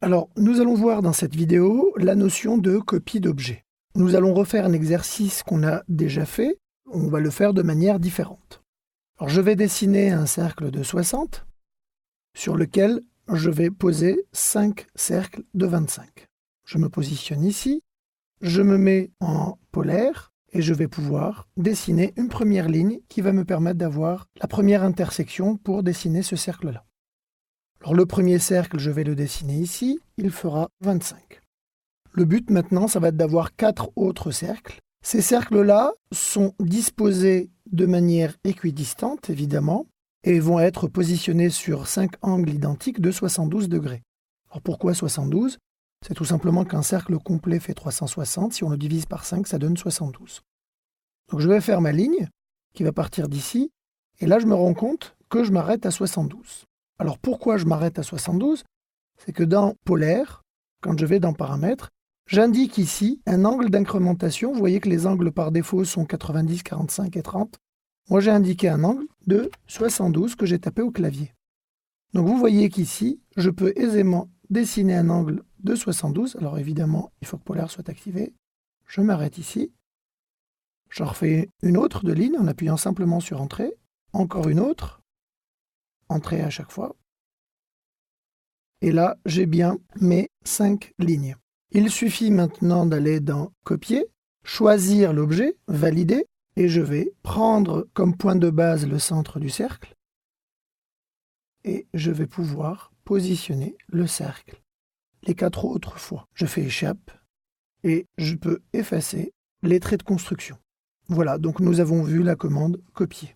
Alors, nous allons voir dans cette vidéo la notion de copie d'objet. Nous allons refaire un exercice qu'on a déjà fait. On va le faire de manière différente. Alors, je vais dessiner un cercle de 60 sur lequel je vais poser 5 cercles de 25. Je me positionne ici, je me mets en polaire et je vais pouvoir dessiner une première ligne qui va me permettre d'avoir la première intersection pour dessiner ce cercle-là. Alors le premier cercle, je vais le dessiner ici, il fera 25. Le but maintenant, ça va être d'avoir 4 autres cercles. Ces cercles-là sont disposés de manière équidistante, évidemment, et vont être positionnés sur 5 angles identiques de 72 degrés. Alors pourquoi 72 ? C'est tout simplement qu'un cercle complet fait 360. Si on le divise par 5, ça donne 72. Donc je vais faire ma ligne qui va partir d'ici. Et là, je me rends compte que je m'arrête à 72. Alors pourquoi je m'arrête à 72 ? C'est que dans polaire, quand je vais dans paramètres, j'indique ici un angle d'incrémentation. Vous voyez que les angles par défaut sont 90, 45 et 30. Moi, j'ai indiqué un angle de 72 que j'ai tapé au clavier. Donc vous voyez qu'ici, je peux aisément dessiner un angle de 72. Alors évidemment, il faut que polaire soit activé. Je m'arrête ici. J'en refais une autre de ligne en appuyant simplement sur Entrée. Encore une autre. Entrée à chaque fois. Et là, j'ai bien mes 5 lignes. Il suffit maintenant d'aller dans Copier, choisir l'objet, Valider, et je vais prendre comme point de base le centre du cercle. Et je vais pouvoir positionner le cercle les 4 autres fois. Je fais Échappe et je peux effacer les traits de construction. Voilà, donc nous avons vu la commande Copier.